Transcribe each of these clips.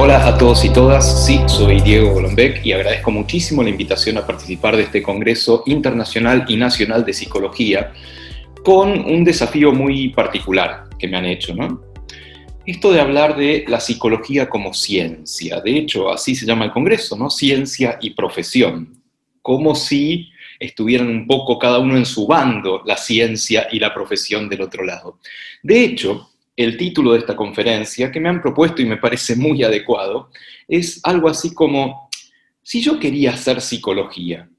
Hola a todos y todas, sí, soy Diego Golombek y agradezco muchísimo la invitación a participar de este Congreso Internacional y Nacional de Psicología con un desafío muy particular que me han hecho, ¿no? Esto de hablar de la psicología como ciencia, de hecho así se llama el Congreso, ¿no? Ciencia y profesión, como si estuvieran un poco cada uno en su bando, la ciencia y la profesión del otro lado. De hecho, el título de esta conferencia, que me han propuesto y me parece muy adecuado, es algo así como, si yo quería hacer psicología,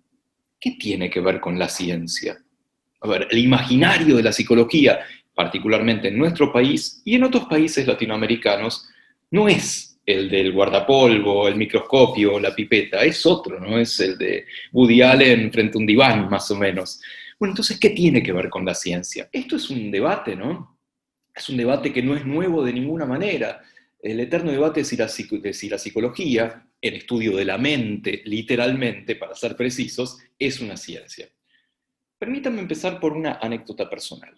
¿qué tiene que ver con la ciencia? A ver, el imaginario de la psicología, particularmente en nuestro país y en otros países latinoamericanos, no es el del guardapolvo, el microscopio, la pipeta, es otro, ¿no? Es el de Woody Allen frente a un diván, más o menos. Bueno, entonces, ¿qué tiene que ver con la ciencia? Esto es un debate, ¿no? Es un debate que no es nuevo de ninguna manera. El eterno debate de si la psicología, el estudio de la mente, literalmente, para ser precisos, es una ciencia. Permítanme empezar por una anécdota personal.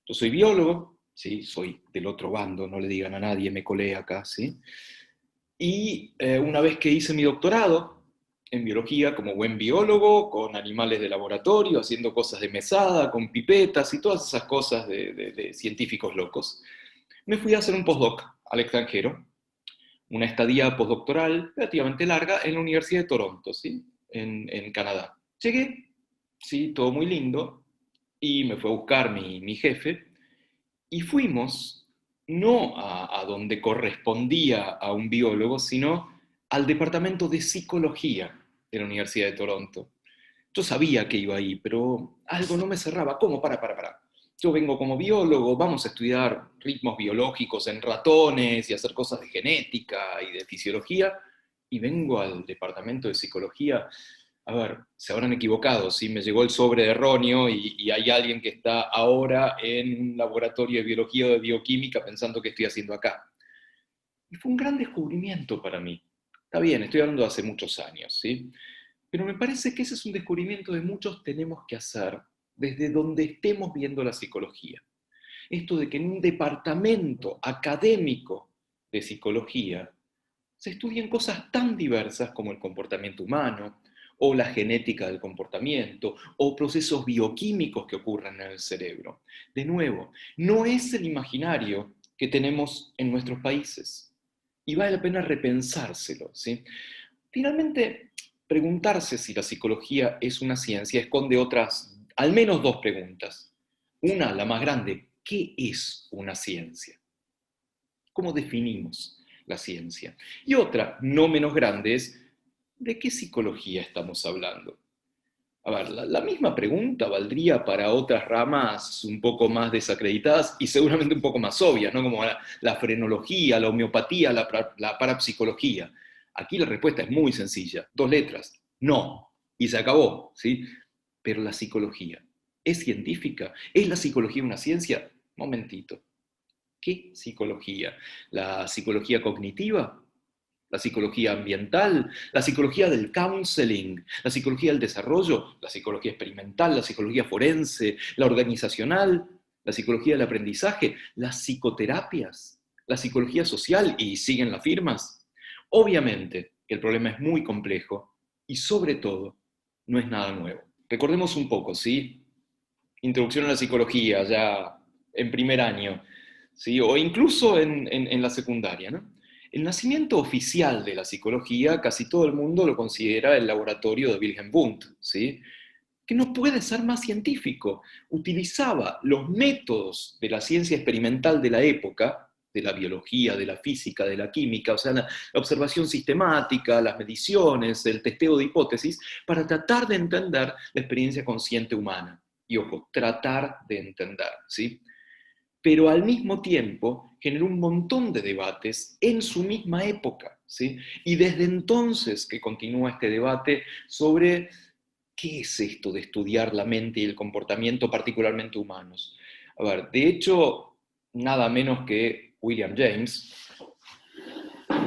Yo soy biólogo, ¿sí? Soy del otro bando, no le digan a nadie, me colé acá, ¿sí? Y una vez que hice mi doctorado en biología como buen biólogo, con animales de laboratorio, haciendo cosas de mesada, con pipetas y todas esas cosas de científicos locos, me fui a hacer un postdoc al extranjero, una estadía postdoctoral relativamente larga en la Universidad de Toronto, ¿sí? En Canadá. Llegué, sí, todo muy lindo, y me fue a buscar mi jefe, y fuimos no a donde correspondía a un biólogo, sino al departamento de psicología de la Universidad de Toronto. Yo sabía que iba ahí, pero algo no me cerraba. ¿Cómo? Para. Yo vengo como biólogo, vamos a estudiar ritmos biológicos en ratones y hacer cosas de genética y de fisiología, y vengo al departamento de psicología. A ver, se habrán equivocado, ¿sí? Me llegó el sobre erróneo y hay alguien que está ahora en un laboratorio de biología o de bioquímica pensando qué estoy haciendo acá. Y fue un gran descubrimiento para mí. Está bien, estoy hablando de hace muchos años, ¿sí? Pero me parece que ese es un descubrimiento que muchos tenemos que hacer desde donde estemos viendo la psicología. Esto de que en un departamento académico de psicología se estudian cosas tan diversas como el comportamiento humano, o la genética del comportamiento, o procesos bioquímicos que ocurren en el cerebro. De nuevo, no es el imaginario que tenemos en nuestros países. Y vale la pena repensárselo, ¿sí? Finalmente, preguntarse si la psicología es una ciencia esconde otras, al menos dos preguntas. Una, la más grande, ¿qué es una ciencia? ¿Cómo definimos la ciencia? Y otra, no menos grande, es ¿de qué psicología estamos hablando? A ver, la misma pregunta valdría para otras ramas un poco más desacreditadas y seguramente un poco más obvias, ¿no? Como la frenología, la homeopatía, la parapsicología. Aquí la respuesta es muy sencilla, dos letras, no, y se acabó, ¿sí? Pero la psicología, ¿es científica? ¿Es la psicología una ciencia? Momentito. ¿Qué psicología? ¿La psicología cognitiva? ¿La psicología ambiental? ¿La psicología del counseling? ¿La psicología del desarrollo? ¿La psicología experimental? ¿La psicología forense? ¿La organizacional? ¿La psicología del aprendizaje? ¿Las psicoterapias? ¿La psicología social? ¿Y siguen las firmas? Obviamente que el problema es muy complejo y sobre todo no es nada nuevo. Recordemos un poco, ¿sí? Introducción a la psicología, ya en primer año, ¿sí? O incluso en la secundaria, ¿no? El nacimiento oficial de la psicología, casi todo el mundo lo considera el laboratorio de Wilhelm Wundt, ¿sí? Que no puede ser más científico. Utilizaba los métodos de la ciencia experimental de la época, de la biología, de la física, de la química, o sea, la observación sistemática, las mediciones, el testeo de hipótesis, para tratar de entender la experiencia consciente humana. Y ojo, tratar de entender, ¿sí? Pero al mismo tiempo generó un montón de debates en su misma época, ¿sí? Y desde entonces que continúa este debate sobre qué es esto de estudiar la mente y el comportamiento particularmente humanos. A ver, de hecho, nada menos que William James,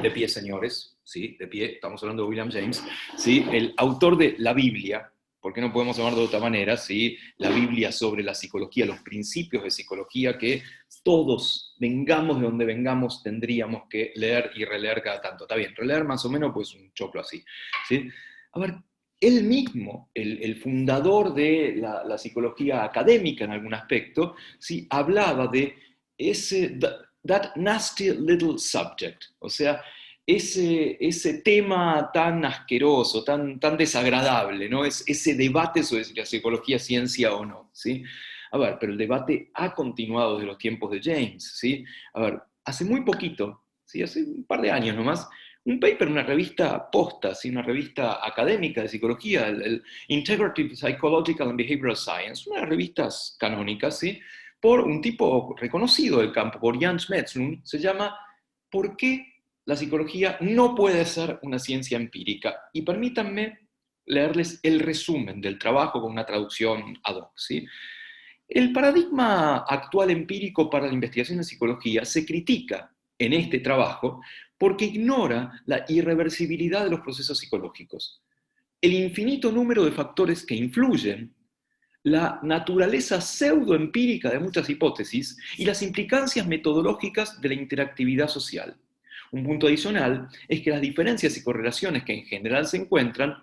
de pie señores, ¿sí? De pie, estamos hablando de William James, ¿sí? El autor de la Biblia, ¿Por qué no podemos llamarlo de otra manera? ¿Sí? La Biblia sobre la psicología, los principios de psicología que todos, vengamos de donde vengamos, tendríamos que leer y releer cada tanto. Está bien, releer más o menos pues un choclo así. ¿Sí? A ver, él mismo, el fundador de la psicología académica en algún aspecto, ¿sí? Hablaba de that nasty little subject, o sea, ese tema tan asqueroso, tan desagradable, ¿no? Ese debate sobre si la psicología es ciencia o no, ¿sí? A ver, pero el debate ha continuado desde los tiempos de James, ¿sí? A ver, hace muy poquito, ¿sí? Hace un par de años nomás, un paper en una revista posta, ¿sí? Una revista académica de psicología, el Integrative Psychological and Behavioral Science, una de las revistas canónicas, ¿sí? Por un tipo reconocido del campo, por Jan Schmetzlund, se llama ¿Por qué la psicología no puede ser una ciencia empírica? Y permítanme leerles el resumen del trabajo con una traducción ad hoc, ¿sí? El paradigma actual empírico para la investigación en psicología se critica en este trabajo porque ignora la irreversibilidad de los procesos psicológicos, el infinito número de factores que influyen, la naturaleza pseudoempírica de muchas hipótesis y las implicancias metodológicas de la interactividad social. Un punto adicional es que las diferencias y correlaciones que en general se encuentran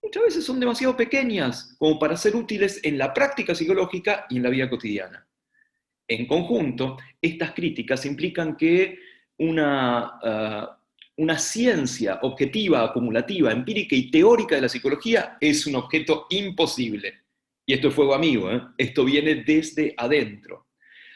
muchas veces son demasiado pequeñas como para ser útiles en la práctica psicológica y en la vida cotidiana. En conjunto, estas críticas implican que una ciencia objetiva, acumulativa, empírica y teórica de la psicología es un objeto imposible. Y esto es fuego amigo, ¿eh? Esto viene desde adentro.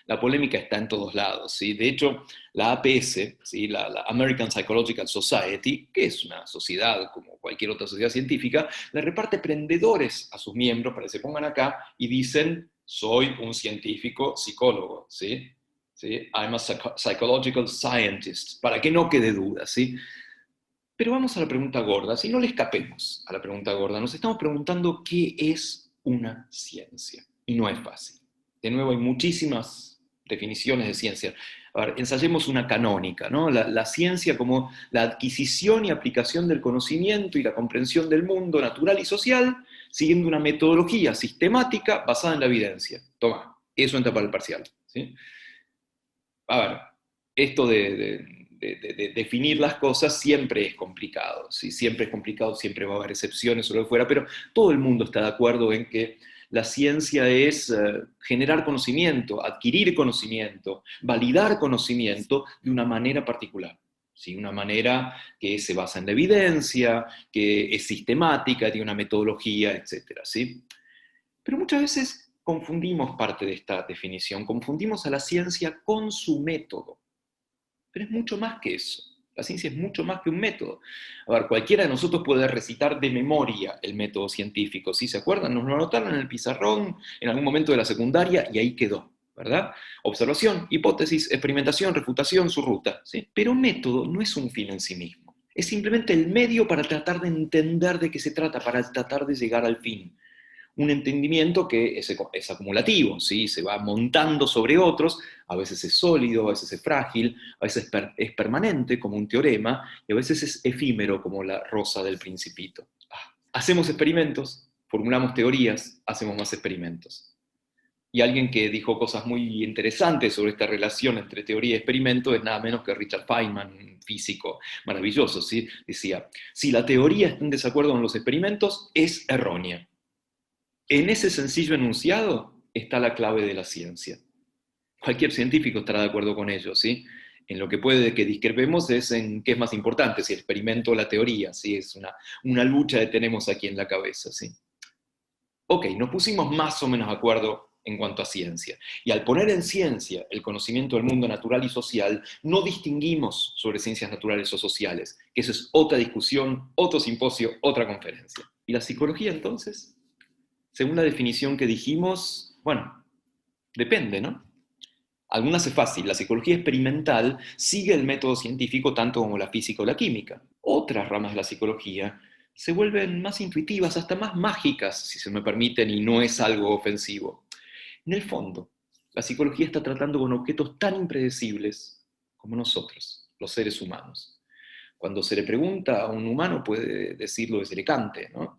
La polémica está en todos lados, ¿sí? De hecho, la APS, ¿sí? La American Psychological Society, que es una sociedad como cualquier otra sociedad científica, le reparte prendedores a sus miembros para que se pongan acá y dicen, soy un científico psicólogo, ¿sí? ¿Sí? I'm a psychological scientist, para que no quede duda, ¿sí? Pero vamos a la pregunta gorda, si no le escapemos a la pregunta gorda, nos estamos preguntando qué es una ciencia. Y no es fácil. De nuevo, hay muchísimas definiciones de ciencia. A ver, ensayemos una canónica, ¿no? La ciencia como la adquisición y aplicación del conocimiento y la comprensión del mundo natural y social, siguiendo una metodología sistemática basada en la evidencia. Toma, eso entra para el parcial, ¿sí? A ver, esto de definir las cosas siempre es complicado, ¿sí? Siempre es complicado, siempre va a haber excepciones o lo que fuera, pero todo el mundo está de acuerdo en que la ciencia es generar conocimiento, adquirir conocimiento, validar conocimiento de una manera particular. ¿Sí? Una manera que se basa en la evidencia, que es sistemática, tiene una metodología, etc. ¿Sí? Pero muchas veces confundimos parte de esta definición, confundimos a la ciencia con su método. Pero es mucho más que eso. La ciencia es mucho más que un método. A ver, cualquiera de nosotros puede recitar de memoria el método científico. ¿Sí se acuerdan? Nos lo anotaron en el pizarrón en algún momento de la secundaria y ahí quedó, ¿verdad? Observación, hipótesis, experimentación, refutación, su ruta. ¿Sí? Pero método no es un fin en sí mismo. Es simplemente el medio para tratar de entender de qué se trata, para tratar de llegar al fin. Un entendimiento que es acumulativo, ¿sí? Se va montando sobre otros, a veces es sólido, a veces es frágil, a veces es permanente como un teorema, y a veces es efímero como la rosa del principito. Hacemos experimentos, formulamos teorías, hacemos más experimentos. Y alguien que dijo cosas muy interesantes sobre esta relación entre teoría y experimento es nada menos que Richard Feynman, un físico maravilloso, ¿sí? Decía, si la teoría está en desacuerdo con los experimentos, es errónea. En ese sencillo enunciado está la clave de la ciencia. Cualquier científico estará de acuerdo con ello, ¿sí? En lo que puede que discrepemos es en qué es más importante, si el experimento o la teoría, ¿sí? Es una lucha que tenemos aquí en la cabeza, ¿sí? Ok, nos pusimos más o menos de acuerdo en cuanto a ciencia. Y al poner en ciencia el conocimiento del mundo natural y social, no distinguimos sobre ciencias naturales o sociales, que eso es otra discusión, otro simposio, otra conferencia. ¿Y la psicología entonces? Según la definición que dijimos, bueno, depende, ¿no? Algunas es fácil, la psicología experimental sigue el método científico tanto como la física o la química. Otras ramas de la psicología se vuelven más intuitivas, hasta más mágicas, si se me permiten, y no es algo ofensivo. En el fondo, la psicología está tratando con objetos tan impredecibles como nosotros, los seres humanos. Cuando se le pregunta a un humano puede decir lo que se le cante, ¿no?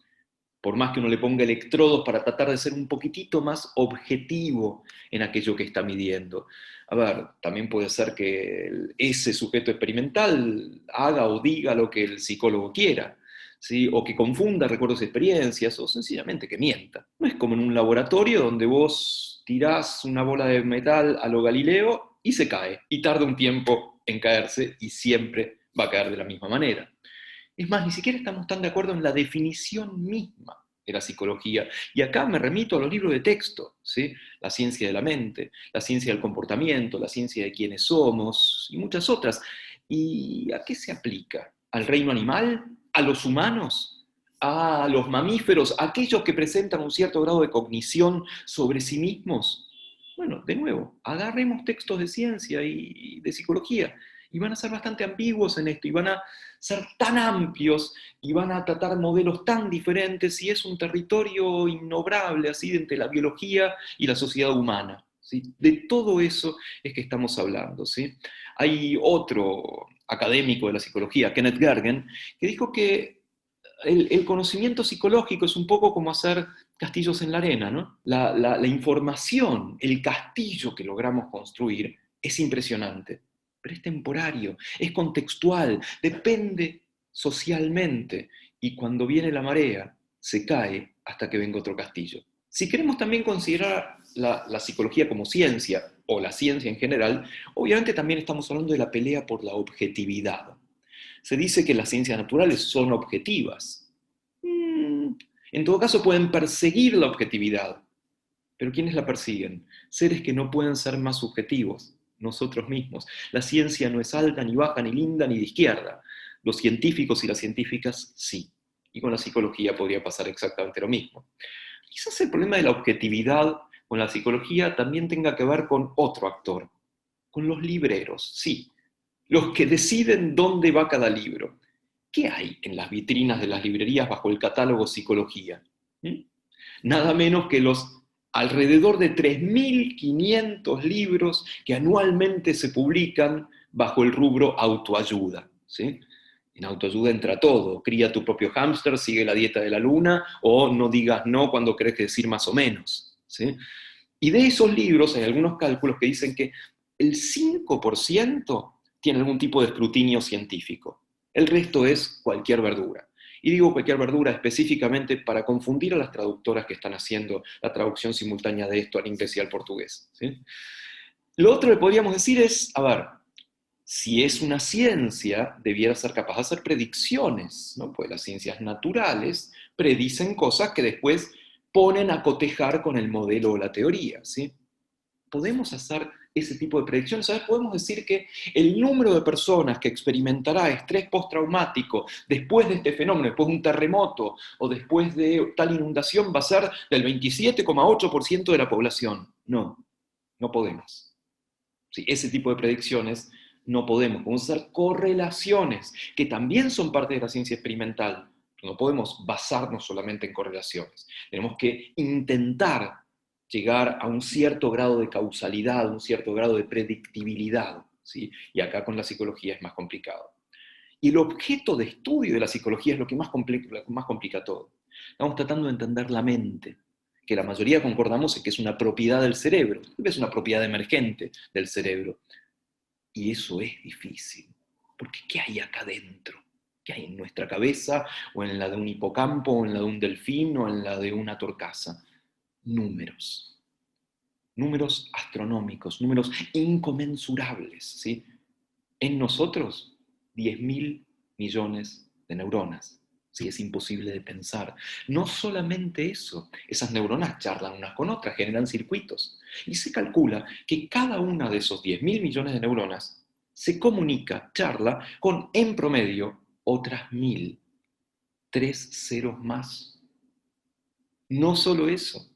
por más que uno le ponga electrodos para tratar de ser un poquitito más objetivo en aquello que está midiendo. A ver, también puede ser que ese sujeto experimental haga o diga lo que el psicólogo quiera, ¿sí? O que confunda recuerdos y experiencias, o sencillamente que mienta. No es como en un laboratorio donde vos tirás una bola de metal a lo Galileo y se cae, y tarda un tiempo en caerse y siempre va a caer de la misma manera. Es más, ni siquiera estamos tan de acuerdo en la definición misma de la psicología. Y acá me remito a los libros de texto, ¿sí? La ciencia de la mente, la ciencia del comportamiento, la ciencia de quiénes somos y muchas otras. ¿Y a qué se aplica? ¿Al reino animal? ¿A los humanos? ¿A los mamíferos? ¿A aquellos que presentan un cierto grado de cognición sobre sí mismos? Bueno, de nuevo, agarremos textos de ciencia y de psicología y van a ser bastante ambiguos en esto y van a ser tan amplios y van a tratar modelos tan diferentes y es un territorio innombrable así entre la biología y la sociedad humana, ¿sí? De todo eso es que estamos hablando, ¿sí? Hay otro académico de la psicología, Kenneth Gergen, que dijo que el conocimiento psicológico es un poco como hacer castillos en la arena, ¿no? La información, el castillo que logramos construir es impresionante, pero es temporario, es contextual, depende socialmente, y cuando viene la marea, se cae hasta que venga otro castillo. Si queremos también considerar la psicología como ciencia, o la ciencia en general, obviamente también estamos hablando de la pelea por la objetividad. Se dice que las ciencias naturales son objetivas. En todo caso, pueden perseguir la objetividad. Pero ¿quiénes la persiguen? Seres que no pueden ser más subjetivos, nosotros mismos. La ciencia no es alta, ni baja, ni linda, ni de izquierda. Los científicos y las científicas sí. Y con la psicología podría pasar exactamente lo mismo. Quizás el problema de la objetividad con la psicología también tenga que ver con otro actor, con los libreros, sí. Los que deciden dónde va cada libro. ¿Qué hay en las vitrinas de las librerías bajo el catálogo psicología? ¿Mm? Nada menos que los alrededor de 3.500 libros que anualmente se publican bajo el rubro autoayuda, ¿sí? En autoayuda entra todo: cría tu propio hámster, sigue la dieta de la luna, o no digas no cuando crees que decir más o menos, ¿sí? Y de esos libros hay algunos cálculos que dicen que el 5% tiene algún tipo de escrutinio científico. El resto es cualquier verdura. Y digo cualquier verdura específicamente para confundir a las traductoras que están haciendo la traducción simultánea de esto al inglés y al portugués, ¿sí? Lo otro que podríamos decir es, a ver, si es una ciencia, debiera ser capaz de hacer predicciones, ¿no? Pues las ciencias naturales predicen cosas que después ponen a cotejar con el modelo o la teoría, ¿sí? Podemos hacer ese tipo de predicciones. ¿Sabes? Podemos decir que el número de personas que experimentará estrés postraumático después de este fenómeno, después de un terremoto o después de tal inundación, va a ser del 27,8% de la población. No, no podemos. Sí, ese tipo de predicciones no podemos. Podemos hacer correlaciones, que también son parte de la ciencia experimental. No podemos basarnos solamente en correlaciones. Tenemos que intentar llegar a un cierto grado de causalidad, un cierto grado de predictibilidad, ¿sí? Y acá con la psicología es más complicado. Y el objeto de estudio de la psicología es lo que más complica todo. Estamos tratando de entender la mente, que la mayoría concordamos en que es una propiedad del cerebro, es una propiedad emergente del cerebro. Y eso es difícil, porque ¿qué hay acá dentro? ¿Qué hay en nuestra cabeza, o en la de un hipocampo, o en la de un delfín, o en la de una torcaza? Números. Números astronómicos, números inconmensurables, ¿sí? En nosotros, 10.000 millones de neuronas. Sí, es imposible de pensar. No solamente eso, esas neuronas charlan unas con otras, generan circuitos. Y se calcula que cada una de esos 10.000 millones de neuronas se comunica, charla, con en promedio otras 1.000, 3 ceros más. No solo eso,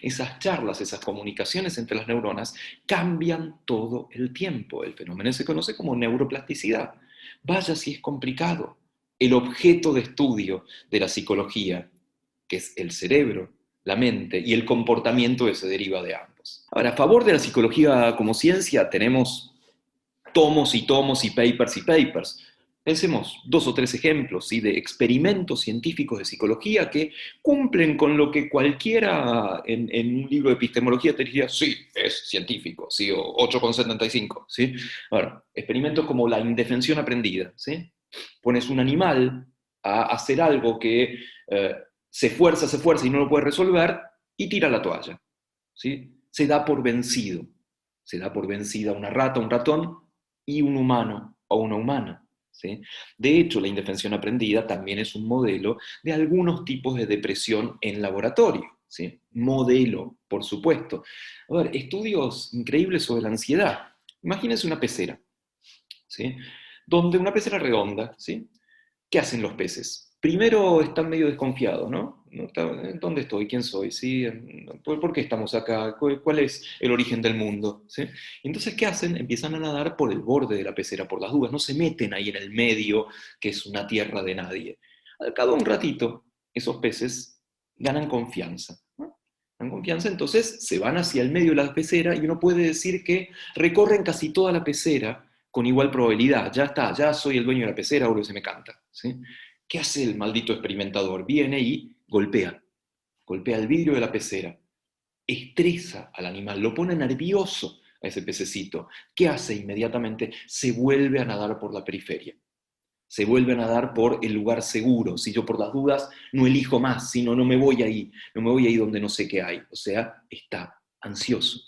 esas charlas, esas comunicaciones entre las neuronas cambian todo el tiempo. El fenómeno se conoce como neuroplasticidad. Vaya si es complicado. El objeto de estudio de la psicología, que es el cerebro, la mente y el comportamiento que se deriva de ambos. Ahora, a favor de la psicología como ciencia tenemos tomos y tomos y papers, Pensemos dos o tres ejemplos, ¿sí?, de experimentos científicos de psicología que cumplen con lo que cualquiera en un libro de epistemología te diría, sí, es científico, ¿sí?, o 8,75, ¿sí? Ahora, experimentos como la indefensión aprendida, ¿sí? Pones un animal a hacer algo que se esfuerza y no lo puede resolver y tira la toalla, ¿sí? Se da por vencido. Se da por vencida una rata, un ratón y un humano o una humana, ¿sí? De hecho, la indefensión aprendida también es un modelo de algunos tipos de depresión en laboratorio, ¿sí? Modelo, por supuesto. A ver, estudios increíbles sobre la ansiedad. Imagínense una pecera, ¿sí? Donde una pecera redonda, ¿sí? ¿Qué hacen los peces? Primero están medio desconfiados, ¿no? ¿Dónde estoy? ¿Quién soy? ¿Sí? ¿Por qué estamos acá? ¿Cuál es el origen del mundo? ¿Sí? Entonces, ¿qué hacen? Empiezan a nadar por el borde de la pecera, por las dudas, no se meten ahí en el medio, que es una tierra de nadie. Al cabo de un ratito, esos peces ganan confianza, ¿no? Ganan confianza, entonces se van hacia el medio de la pecera y uno puede decir que recorren casi toda la pecera con igual probabilidad. Ya está, ya soy el dueño de la pecera, ahora se me canta, ¿sí? ¿Qué hace el maldito experimentador? Viene y golpea el vidrio de la pecera, estresa al animal, lo pone nervioso a ese pececito. ¿Qué hace inmediatamente? Se vuelve a nadar por la periferia. Se vuelve a nadar por el lugar seguro. Si yo por las dudas no elijo más, sino no me voy ahí, no me voy ahí donde no sé qué hay. O sea, está ansioso.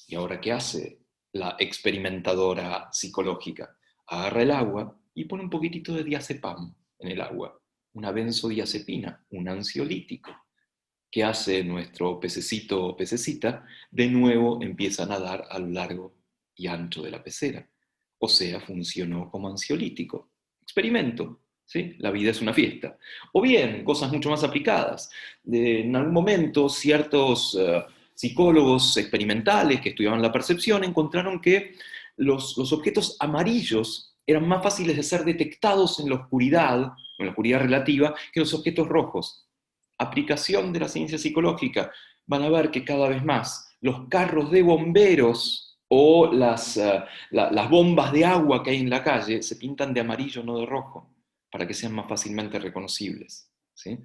¿Y ahora qué hace la experimentadora psicológica? Agarra el agua y pone un poquitito de diazepam en el agua, una benzodiazepina, un ansiolítico. ¿Qué hace nuestro pececito o pececita? De nuevo empieza a nadar a lo largo y ancho de la pecera. O sea, funcionó como ansiolítico. Experimento, ¿sí? La vida es una fiesta. O bien, cosas mucho más aplicadas. En algún momento, ciertos psicólogos experimentales que estudiaban la percepción encontraron que los objetos amarillos eran más fáciles de ser detectados en la oscuridad relativa, que los objetos rojos. Aplicación de la ciencia psicológica. Van a ver que cada vez más los carros de bomberos o las bombas de agua que hay en la calle se pintan de amarillo, no de rojo, para que sean más fácilmente reconocibles, ¿sí?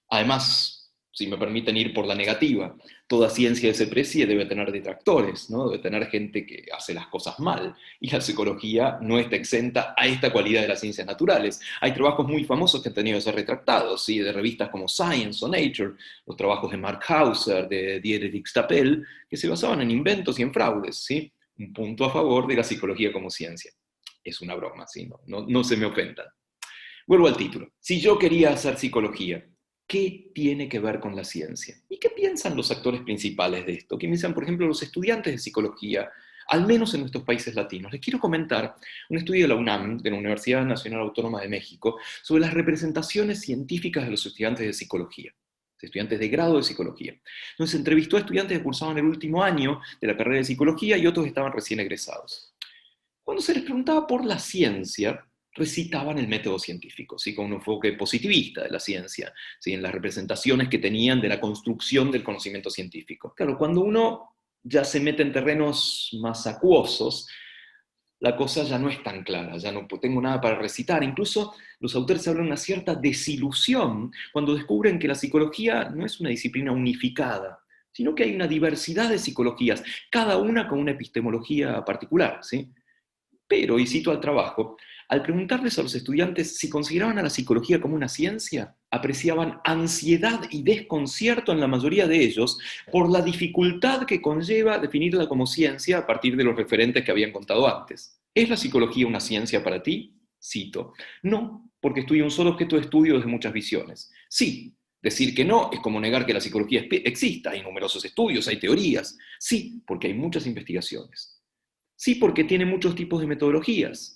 Además, si me permiten ir por la negativa, toda ciencia que se precie debe tener detractores, ¿no? Debe tener gente que hace las cosas mal. Y la psicología no está exenta a esta cualidad de las ciencias naturales. Hay trabajos muy famosos que han tenido que ser retractados, ¿sí? De revistas como Science o Nature, los trabajos de Mark Hauser, de Dietrich Stapel, que se basaban en inventos y en fraudes, ¿sí? Un punto a favor de la psicología como ciencia. Es una broma, ¿sí? No se me ofendan. Vuelvo al título. Si yo quería hacer psicología, ¿qué tiene que ver con la ciencia? ¿Y qué piensan los actores principales de esto? ¿Qué piensan, por ejemplo, los estudiantes de psicología, al menos en nuestros países latinos? Les quiero comentar un estudio de la UNAM, de la Universidad Nacional Autónoma de México, sobre las representaciones científicas de los estudiantes de psicología, de estudiantes de grado de psicología. Entonces, entrevistó a estudiantes que cursaban el último año de la carrera de psicología y otros que estaban recién egresados. Cuando se les preguntaba por la ciencia, recitaban el método científico, ¿sí? Con un enfoque positivista de la ciencia, ¿sí? En las representaciones que tenían de la construcción del conocimiento científico. Claro, cuando uno ya se mete en terrenos más acuosos, la cosa ya no es tan clara, ya no tengo nada para recitar. Incluso los autores hablan de una cierta desilusión cuando descubren que la psicología no es una disciplina unificada, sino que hay una diversidad de psicologías, cada una con una epistemología particular, ¿sí? Pero, y cito al trabajo, al preguntarles a los estudiantes si consideraban a la psicología como una ciencia, apreciaban ansiedad y desconcierto en la mayoría de ellos por la dificultad que conlleva definirla como ciencia a partir de los referentes que habían contado antes. ¿Es la psicología una ciencia para ti? Cito. No, porque estudia un solo objeto de estudio desde muchas visiones. Sí, decir que no es como negar que la psicología exista. Hay numerosos estudios, hay teorías. Sí, porque hay muchas investigaciones. Sí, porque tiene muchos tipos de metodologías.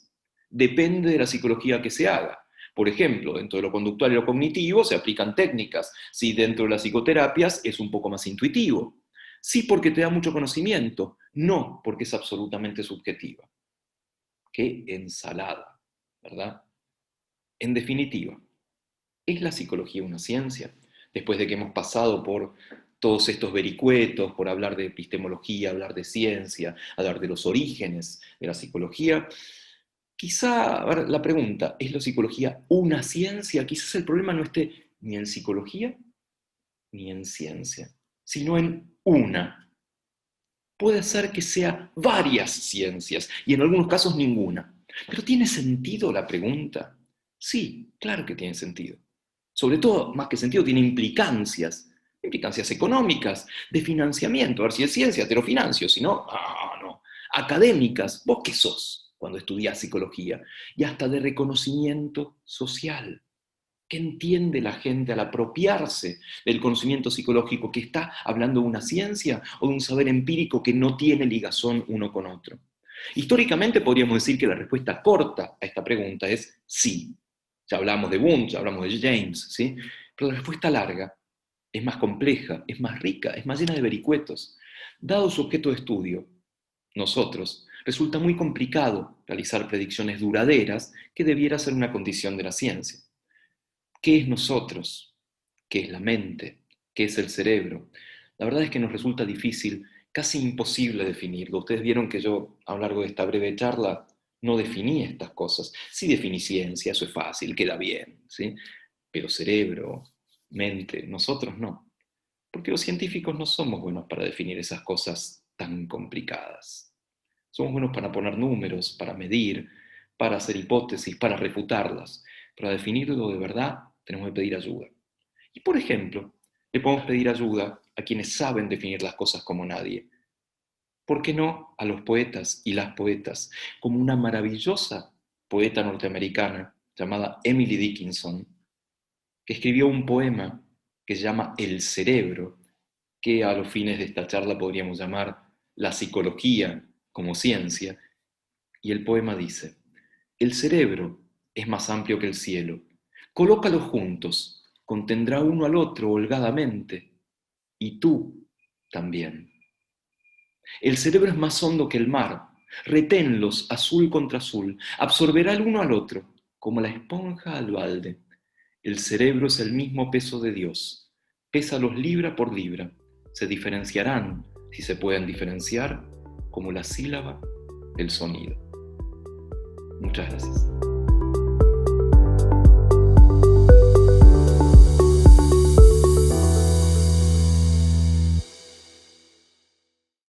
Depende de la psicología que se haga. Por ejemplo, dentro de lo conductual y lo cognitivo se aplican técnicas. Sí, dentro de las psicoterapias es un poco más intuitivo. Sí, porque te da mucho conocimiento. No, porque es absolutamente subjetiva. Qué ensalada, ¿verdad? En definitiva, ¿es la psicología una ciencia? Después de que hemos pasado por todos estos vericuetos, por hablar de epistemología, hablar de ciencia, hablar de los orígenes de la psicología, Quizá, a ver, la pregunta, ¿es la psicología una ciencia? Quizás el problema no esté ni en psicología ni en ciencia, sino en una. Puede ser que sea varias ciencias y en algunos casos ninguna. ¿Pero tiene sentido la pregunta? Sí, claro que tiene sentido. Sobre todo, más que sentido, tiene implicancias. Implicancias económicas, de financiamiento. A ver si es ciencia, te lo financio. Si no, no. Académicas. ¿Vos qué sos cuando estudiás psicología? Y hasta de reconocimiento social. ¿Qué entiende la gente al apropiarse del conocimiento psicológico, que está hablando de una ciencia o de un saber empírico que no tiene ligazón uno con otro? Históricamente podríamos decir que la respuesta corta a esta pregunta es sí. Ya hablamos de Wundt, ya hablamos de James, ¿sí? Pero la respuesta larga es más compleja, es más rica, es más llena de vericuetos. Dado su objeto de estudio, nosotros, resulta muy complicado realizar predicciones duraderas que debiera ser una condición de la ciencia. ¿Qué es nosotros? ¿Qué es la mente? ¿Qué es el cerebro? La verdad es que nos resulta difícil, casi imposible definirlo. Ustedes vieron que yo, a lo largo de esta breve charla, no definí estas cosas. Sí definí ciencia, eso es fácil, queda bien, ¿sí? Pero cerebro, mente, nosotros no. Porque los científicos no somos buenos para definir esas cosas tan complicadas. Somos buenos para poner números, para medir, para hacer hipótesis, para refutarlas. Para definirlo de verdad, tenemos que pedir ayuda. Y por ejemplo, le podemos pedir ayuda a quienes saben definir las cosas como nadie. ¿Por qué no a los poetas y las poetas? Como una maravillosa poeta norteamericana llamada Emily Dickinson, que escribió un poema que se llama El cerebro, que a los fines de esta charla podríamos llamar la psicología como ciencia. Y el poema dice: el cerebro es más amplio que el cielo. Colócalos juntos, contendrá uno al otro holgadamente, y tú también. El cerebro es más hondo que el mar. Reténlos azul contra azul, absorberá el uno al otro, como la esponja al balde. El cerebro es el mismo peso de Dios. Pésalos libra por libra. Se diferenciarán, si se pueden diferenciar, como la sílaba del sonido. Muchas gracias.